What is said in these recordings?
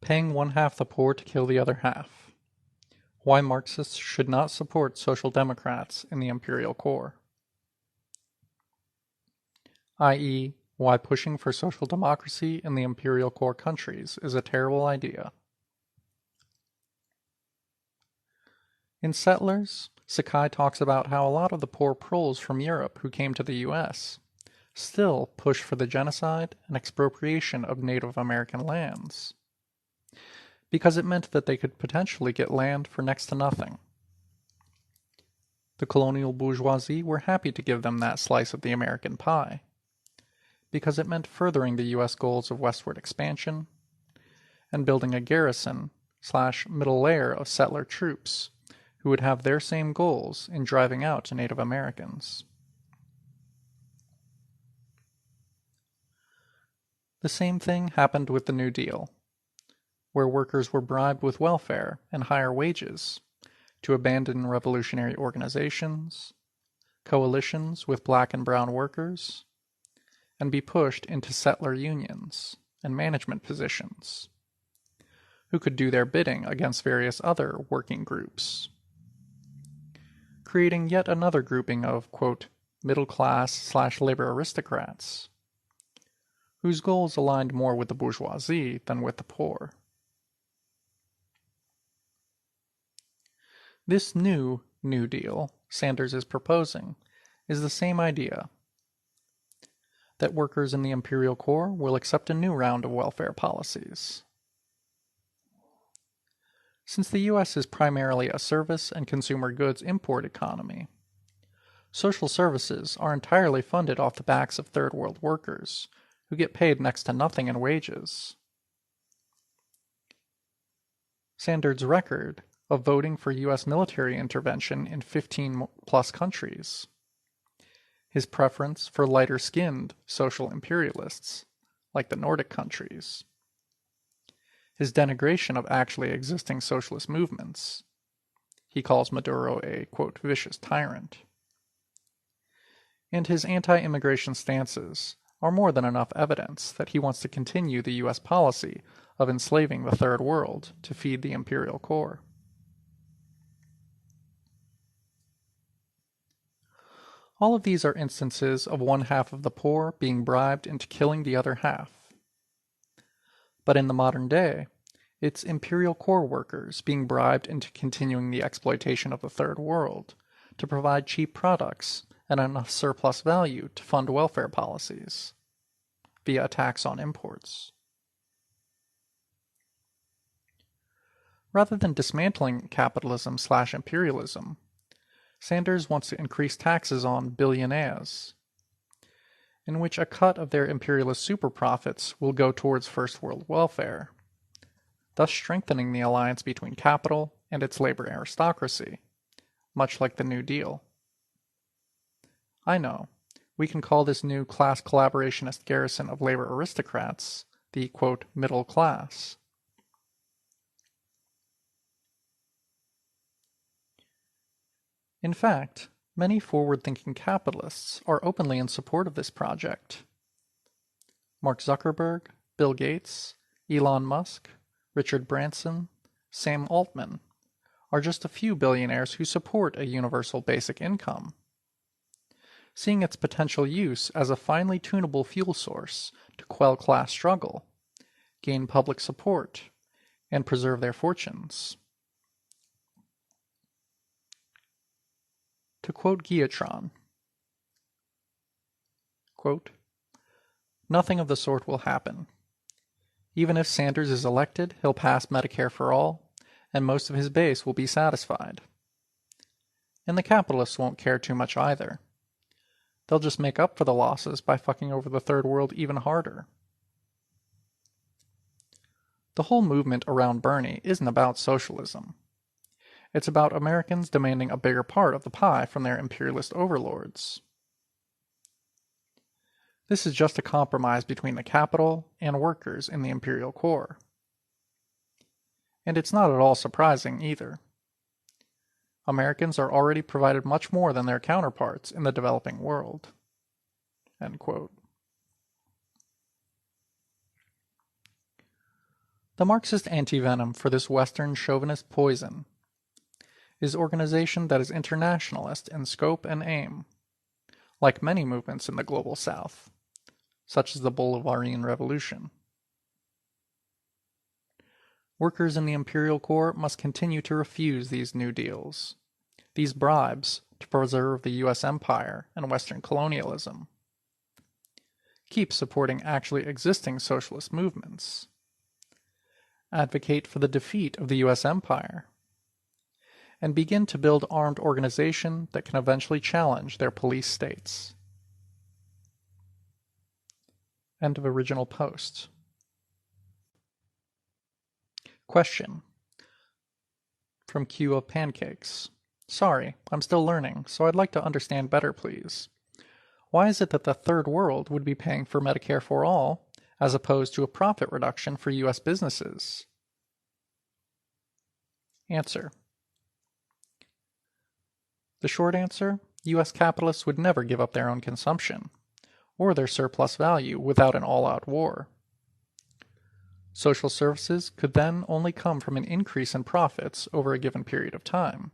Paying one half the poor to kill the other half. Why Marxists should not support social democrats in the imperial core. I.e., why pushing for social democracy in the imperial core countries is a terrible idea. In Settlers, Sakai talks about how a lot of the poor proles from Europe who came to the U.S. still push for the genocide and expropriation of Native American lands, because it meant that they could potentially get land for next to nothing. The colonial bourgeoisie were happy to give them that slice of the American pie, because it meant furthering the U.S. goals of westward expansion and building a garrison/middle layer of settler troops who would have their same goals in driving out Native Americans. The same thing happened with the New Deal, where workers were bribed with welfare and higher wages to abandon revolutionary organizations, coalitions with black and brown workers, and be pushed into settler unions and management positions, who could do their bidding against various other working groups, creating yet another grouping of, quote, middle-class/labor aristocrats, whose goals aligned more with the bourgeoisie than with the poor. This new New Deal Sanders is proposing is the same idea, that workers in the imperial core will accept a new round of welfare policies. Since the U.S. is primarily a service and consumer goods import economy, social services are entirely funded off the backs of third world workers, who get paid next to nothing in wages. Sanders' record of voting for U.S. military intervention in 15-plus countries, his preference for lighter-skinned social imperialists, like the Nordic countries, his denigration of actually existing socialist movements. He calls Maduro a, quote, vicious tyrant. And his anti-immigration stances are more than enough evidence that he wants to continue the U.S. policy of enslaving the Third World to feed the imperial core. All of these are instances of one half of the poor being bribed into killing the other half. But in the modern day, it's imperial core workers being bribed into continuing the exploitation of the Third World to provide cheap products and enough surplus value to fund welfare policies via a tax on imports. Rather than dismantling capitalism/imperialism, Sanders wants to increase taxes on billionaires, in which a cut of their imperialist super profits will go towards first world welfare, thus strengthening the alliance between capital and its labor aristocracy, much like the New Deal. I know, we can call this new class collaborationist garrison of labor aristocrats the, quote, middle class. In fact, many forward-thinking capitalists are openly in support of this project. Mark Zuckerberg, Bill Gates, Elon Musk, Richard Branson, Sam Altman are just a few billionaires who support a universal basic income, seeing its potential use as a finely tunable fuel source to quell class struggle, gain public support, and preserve their fortunes. To quote Guillotron, quote, nothing of the sort will happen. Even if Sanders is elected, he'll pass Medicare for all, and most of his base will be satisfied. And the capitalists won't care too much either. They'll just make up for the losses by fucking over the Third World even harder. The whole movement around Bernie isn't about socialism. It's about Americans demanding a bigger part of the pie from their imperialist overlords. This is just a compromise between the capital and workers in the imperial core. And it's not at all surprising either. Americans are already provided much more than their counterparts in the developing world. End quote. The Marxist antivenom for this Western chauvinist poison is organization that is internationalist in scope and aim, like many movements in the Global South, such as the Bolivarian Revolution. Workers in the Imperial Corps must continue to refuse these new deals, these bribes to preserve the U.S. empire and Western colonialism. Keep supporting actually existing socialist movements. Advocate for the defeat of the U.S. empire. And begin to build armed organization that can eventually challenge their police states. End of original post. Question. From Q of Pancakes. Sorry, I'm still learning, so I'd like to understand better, please. Why is it that the Third World would be paying for Medicare for all, as opposed to a profit reduction for U.S. businesses? Answer. The short answer, U.S. capitalists would never give up their own consumption, or their surplus value without an all-out war. Social services could then only come from an increase in profits over a given period of time.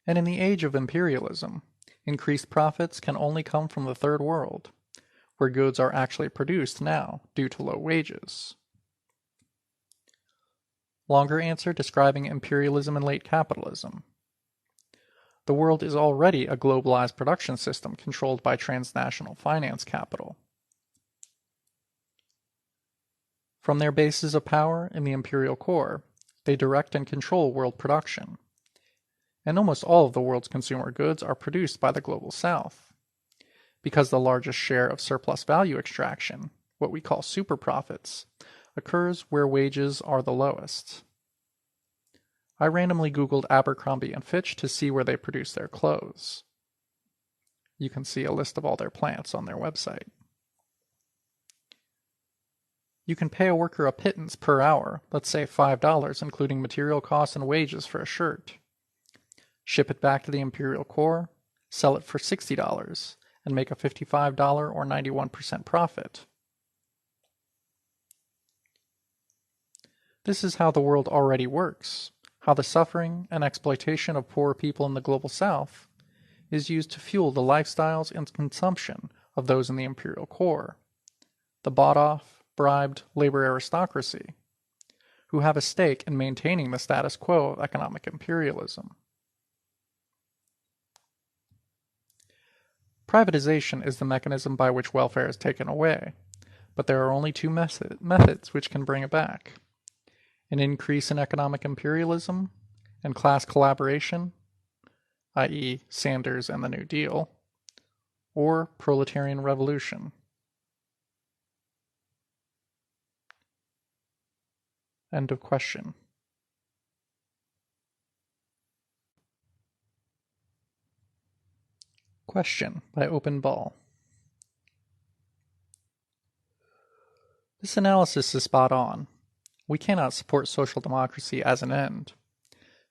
And in the age of imperialism, increased profits can only come from the Third World, where goods are actually produced now due to low wages. Longer answer describing imperialism and late capitalism. The world is already a globalized production system controlled by transnational finance capital. From their bases of power in the imperial core, they direct and control world production. And almost all of the world's consumer goods are produced by the Global South, because the largest share of surplus value extraction, what we call super profits, occurs where wages are the lowest. I randomly Googled Abercrombie & Fitch to see where they produce their clothes. You can see a list of all their plants on their website. You can pay a worker a pittance per hour, let's say $5, including material costs and wages for a shirt. Ship it back to the Imperial Core, sell it for $60, and make a $55 or 91% profit. This is how the world already works, how the suffering and exploitation of poor people in the Global South is used to fuel the lifestyles and consumption of those in the Imperial Core, the bought-off, bribed labor aristocracy, who have a stake in maintaining the status quo of economic imperialism. Privatization is the mechanism by which welfare is taken away, but there are only two methods which can bring it back: an increase in economic imperialism and class collaboration, i.e. Sanders and the New Deal, or proletarian revolution. End of question. Question by Open Ball. This analysis is spot on. We cannot support social democracy as an end.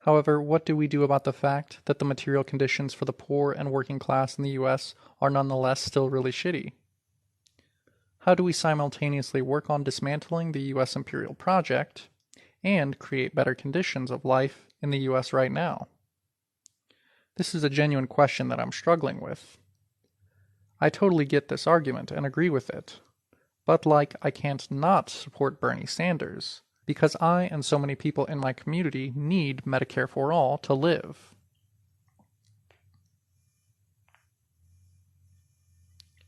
However, what do we do about the fact that the material conditions for the poor and working class in the U.S. are nonetheless still really shitty? How do we simultaneously work on dismantling the U.S. imperial project and create better conditions of life in the U.S. right now? This is a genuine question that I'm struggling with. I totally get this argument and agree with it, but I can't not support Bernie Sanders, because I and so many people in my community need Medicare for all to live.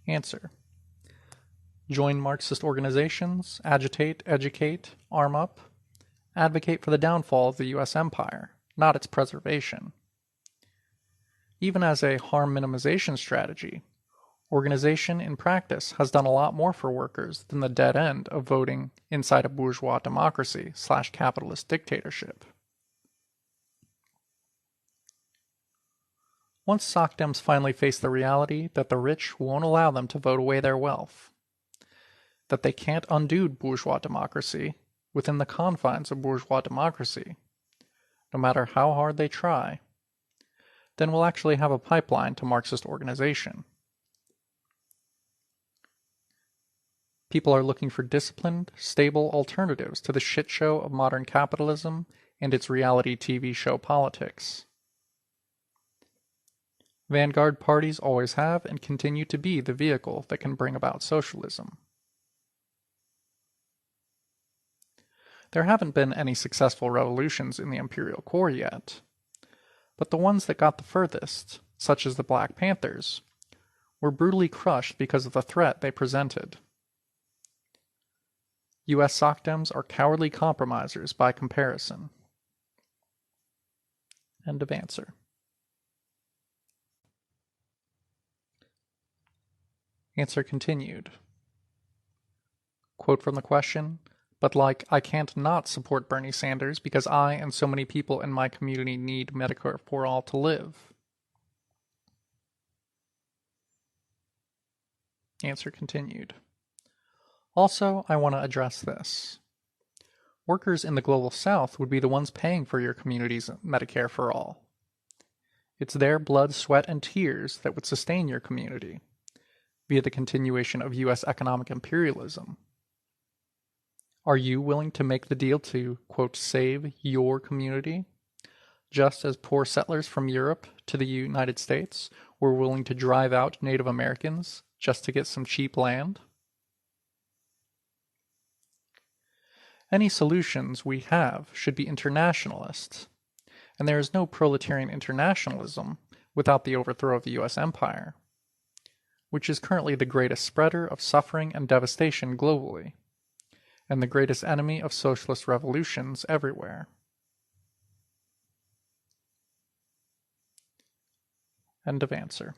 Answer. Join Marxist organizations, agitate, educate, arm up, advocate for the downfall of the U.S. empire, not its preservation. Even as a harm minimization strategy, organization in practice has done a lot more for workers than the dead end of voting inside a bourgeois democracy / capitalist dictatorship. Once SOCDEMs finally face the reality that the rich won't allow them to vote away their wealth, that they can't undo bourgeois democracy within the confines of bourgeois democracy, no matter how hard they try, then we'll actually have a pipeline to Marxist organization. People are looking for disciplined, stable alternatives to the shit show of modern capitalism and its reality TV show politics. Vanguard parties always have and continue to be the vehicle that can bring about socialism. There haven't been any successful revolutions in the imperial core yet, but the ones that got the furthest, such as the Black Panthers, were brutally crushed because of the threat they presented. U.S. SOCDEMs are cowardly compromisers by comparison. End of answer. Answer continued. Quote from the question, "But I can't not support Bernie Sanders because I and so many people in my community need Medicare for all to live." Answer continued. Also, I want to address this. Workers in the Global South would be the ones paying for your community's Medicare for all. It's their blood, sweat, and tears that would sustain your community, via the continuation of U.S. economic imperialism. Are you willing to make the deal to, quote, save your community? Just as poor settlers from Europe to the United States were willing to drive out Native Americans just to get some cheap land? Any solutions we have should be internationalist, and there is no proletarian internationalism without the overthrow of the U.S. empire, which is currently the greatest spreader of suffering and devastation globally, and the greatest enemy of socialist revolutions everywhere. End of answer.